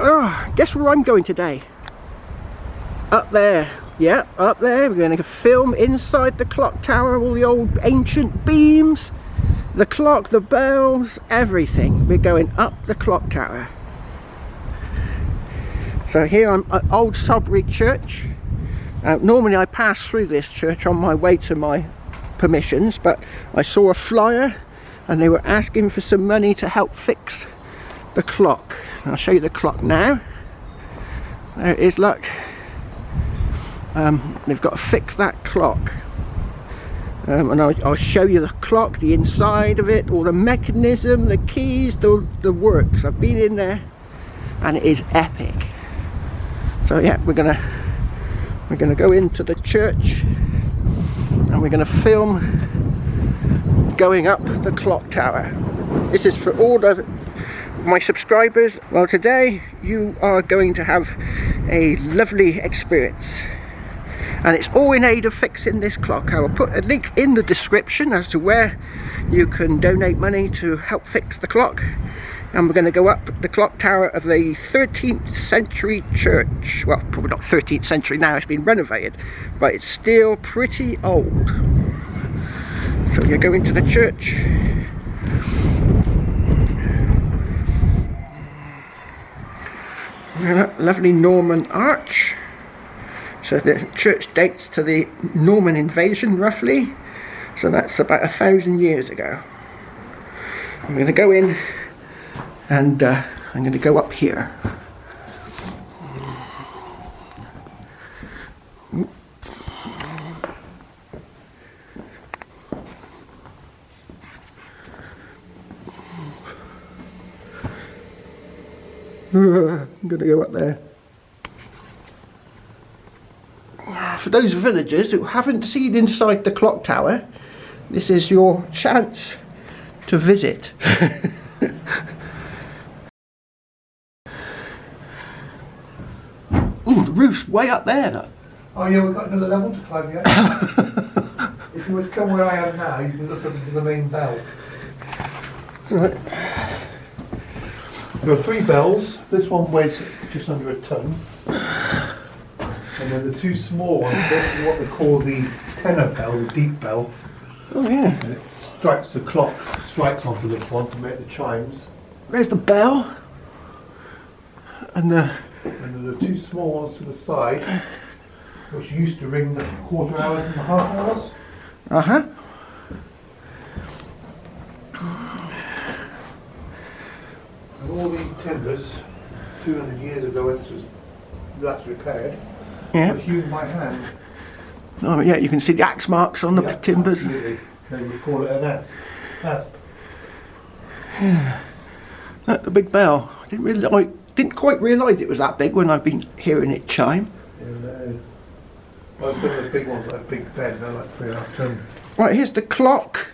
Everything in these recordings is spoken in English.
Oh, guess where I'm going today? Up there. Yeah, up there. We're going to film inside the clock tower, all the old ancient beams, the clock, the bells, everything. We're going up the clock tower. So here I'm at Old Sobrig Church. Normally I pass through this church on my way to my permissions, but I saw a flyer and they were asking for some money to help fix the clock. I'll show you the clock now. There it is, look. They've got to fix that clock. And I'll show you the clock, the inside of it, all the mechanism, the keys, the works. I've been in there and it is epic. So yeah, we're gonna go into the church and we're gonna film going up the clock tower. This is for all my subscribers. Well, today you are going to have a lovely experience, and it's all in aid of fixing this clock. I will put a link in the description as to where you can donate money to help fix the clock. And we're going to go up the clock tower of a 13th century church. Well, probably not 13th century now, it's been renovated, but it's still pretty old. So we're going to go into the church. Lovely Norman arch. So the church dates to the Norman invasion roughly. So that's about 1,000 years ago. I'm going to go in and I'm going to go up here. I'm going to go up there. For those villagers who haven't seen inside the clock tower, this is your chance to visit. Ooh, the roof's way up there, look. Oh yeah, we've got another level to climb yet. If you were to come where I am now, you can look up into the main bell. Right. There are 3 bells. This one weighs just under a ton. And then the 2 small ones, this is what they call the tenor bell, the deep bell. Oh yeah. And it strikes the clock, strikes onto this one to make the chimes. There's the bell. And there are 2 small ones to the side, which used to ring the quarter hours and the half hours. uh-huh. And all these timbers, 200 years ago, this was last repaired. Yeah. Were hewn by hand. Oh yeah, you can see the axe marks on the timbers. Absolutely. They would call it an asp. Yeah. Look, the big bell. I didn't quite realise it was that big when I've been hearing it chime. Well, some of the big ones like Big Ben, they're like 3.5 ton. Right, here's the clock.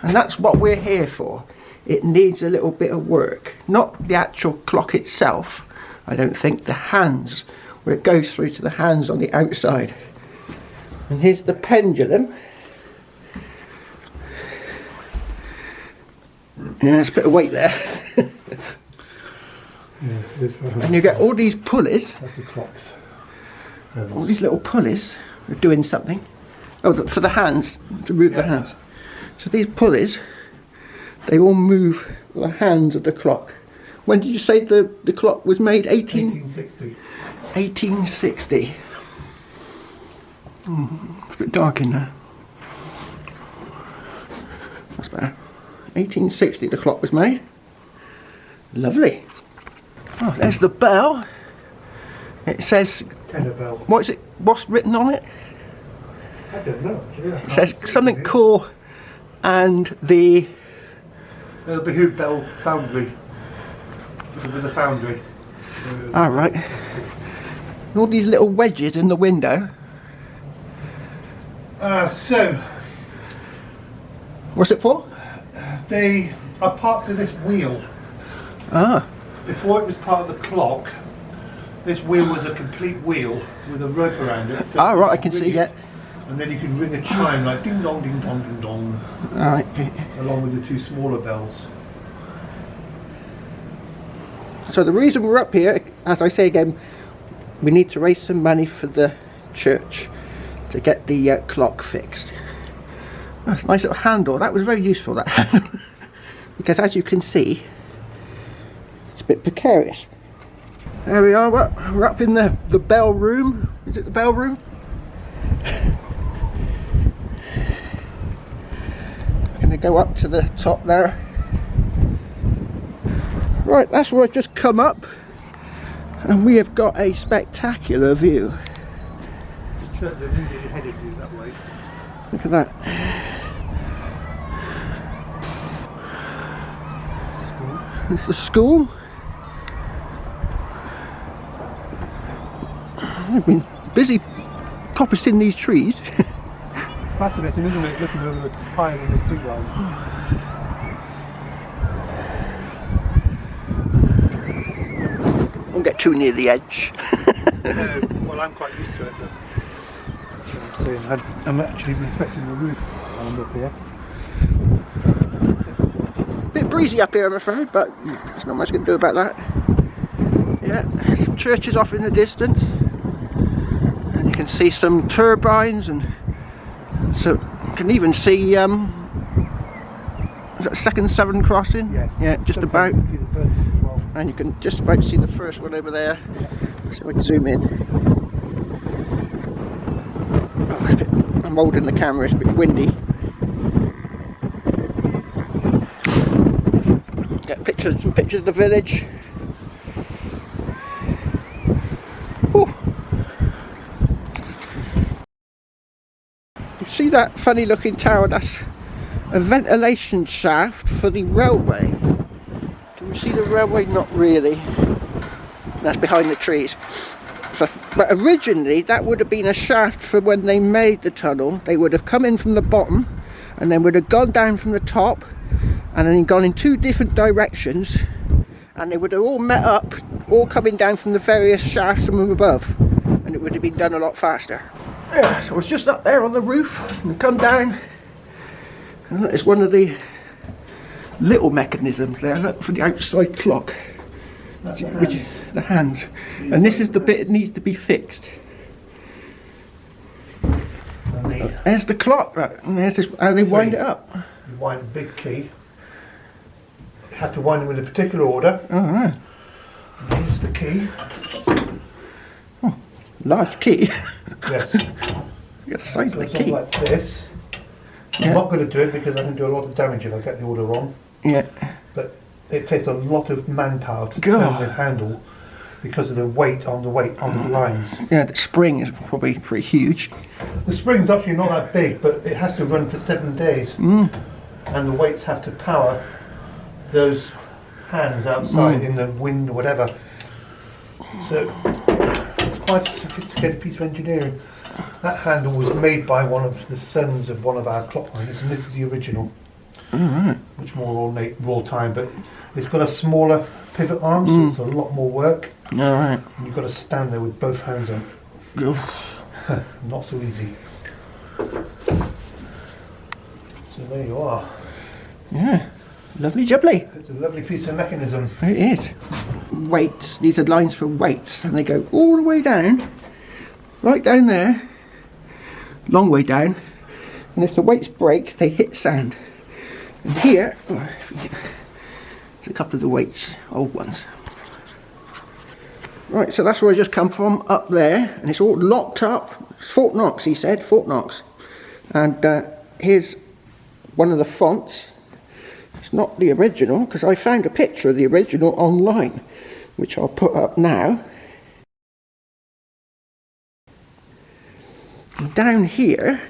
And that's what we're here for. It needs a little bit of work. Not the actual clock itself. I don't think the hands, where it goes through to the hands on the outside. And here's the pendulum. Yeah, there's a bit of weight there. And you get all these pulleys. That's the clocks. All these little pulleys are doing something. Oh, for the hands, to move the hands. So these pulleys, they all move the hands of the clock. When did you say the clock was made? 1860. 1860. It's a bit dark in there. That's better. 1860 the clock was made. Lovely. Oh, there's the bell. It says... Tenor bell. What is it? What's written on it? I don't know. It says something cool and the... It'll be Hood Bell Foundry. It'll be the foundry. Alright. All these little wedges in the window. So... What's it for? They are parts of this wheel. Ah. Before it was part of the clock, this wheel was a complete wheel with a rope around it. So right, I can see it. And then you can ring a chime like ding dong, ding dong, ding dong. Alright. Along with the 2 smaller bells. So the reason we're up here, as I say again, we need to raise some money for the church to get the clock fixed. That's a nice little handle. That was very useful, that handle. Because as you can see, it's a bit precarious. There we are, we're up in the bell room. Is it the bell room? I'm going to go up to the top there. Right, that's where I've just come up, and we have got a spectacular view. Look at that. It's the school. I've been busy coppicing these trees. Fascinating, isn't it? Looking over the pine and the tree line. Don't get too near the edge. No, well, I'm quite used to it. I'm saying I'm actually inspecting the roof while I'm up here. Bit breezy up here, I'm afraid, but there's not much you can do about that. Yeah, some churches off in the distance, and you can see some turbines, and so you can even see is that second Severn crossing? Yes. Yeah, just about. You can see the birds as well. And you can just about see the first one over there. So we can zoom in. Oh, it's a bit, I'm holding the camera, it's a bit windy. Get some pictures of the village. Ooh. You see that funny looking tower? That's a ventilation shaft for the railway. Can you see the railway? Not really. That's behind the trees. So, but originally that would have been a shaft for when they made the tunnel. They would have come in from the bottom and then would have gone down from the top and then gone in two different directions, and they would have all met up, all coming down from the various shafts from above, and it would have been done a lot faster. Yeah, so I was just up there on the roof and come down, and it's one of the little mechanisms there. Look for the outside clock. That's Which is the hands, and this is the bit that needs to be fixed. There's the clock, right? And there's this, how they wind it up. You wind a big key. You have to wind them in a particular order. Oh, right. And here's the key. Oh, large key. Yes. Look at the size of the key. Like this. Yeah. I'm not going to do it because I can do a lot of damage if I get the order wrong. Yeah. But it takes a lot of manpower to God. turn the handle because of the weight on the lines. Yeah, the spring is probably pretty huge. The spring's actually not that big, but it has to run for 7 days. And the weights have to power those hands outside in the wind or whatever. So it's quite a sophisticated piece of engineering. That handle was made by one of the sons of one of our clock minders, and this is the original. Much more ornate, raw time, but it's got a smaller pivot arm, so it's a lot more work. Alright. And you've got to stand there with both hands on. Not so easy. So there you are. Yeah. Lovely jubbly. It's a lovely piece of mechanism. It is. Weights. These are lines for weights, and they go all the way down, right down there, long way down, and if the weights break, they hit sand. And here, there's a couple of the weights, old ones. Right, so that's where I just come from, up there, and it's all locked up. It's Fort Knox, he said, Fort Knox. And here's one of the fonts. It's not the original, because I found a picture of the original online, which I'll put up now. And down here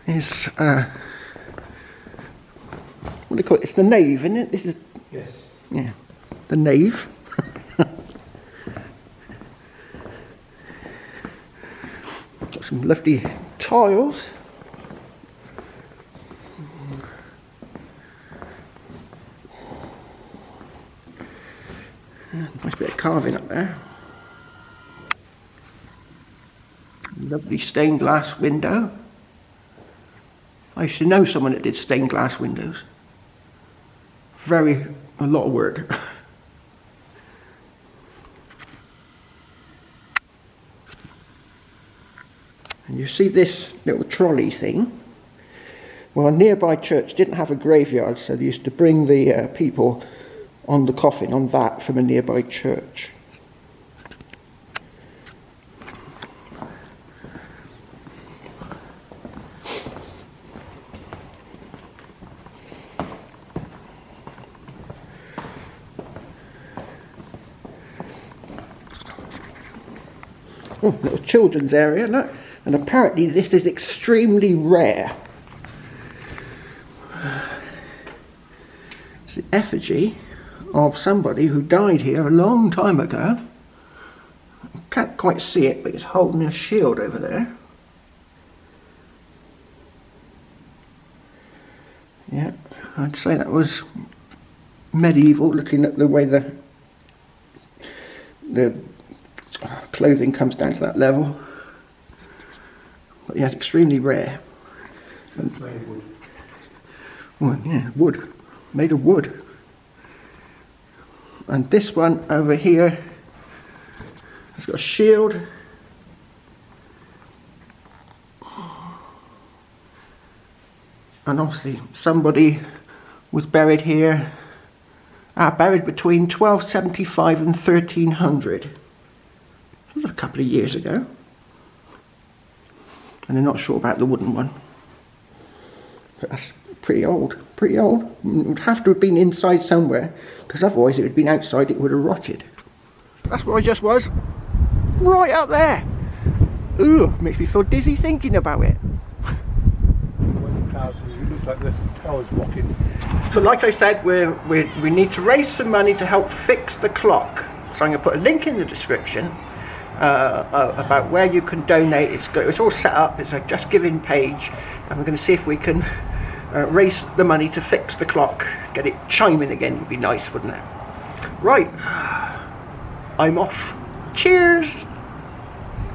is what do you call it? It's the nave, isn't it? This is, Yes. yeah, the nave. Got some lovely tiles. Nice bit of carving up there. Lovely stained glass window. I used to know someone that did stained glass windows. a lot of work. And you see this little trolley thing? Well, a nearby church didn't have a graveyard, so they used to bring the people on the coffin on that from a nearby church. Oh, little children's area, look. And apparently this is extremely rare. It's the effigy of somebody who died here a long time ago. I can't quite see it, but it's holding a shield over there. Yeah, I'd say that was medieval, looking at the way the clothing comes down to that level. But yeah, it's extremely rare. Made of wood. Well, yeah, wood. Made of wood. And this one over here has got a shield. And obviously somebody was buried here, buried between 1275 and 1300. That was a couple of years ago. And they're not sure about the wooden one. But that's pretty old, pretty old. It would have to have been inside somewhere, because otherwise if it had been outside it would have rotted. That's where I just was. Right up there. Ooh, makes me feel dizzy thinking about it. It looks like the tower's rocking. So like I said, we need to raise some money to help fix the clock. So I'm going to put a link in the description about where you can donate. It's all set up, it's a Just Giving page, and we're going to see if we can raise the money to fix the clock. Get it chiming again would be nice, wouldn't it? Right, I'm off. Cheers!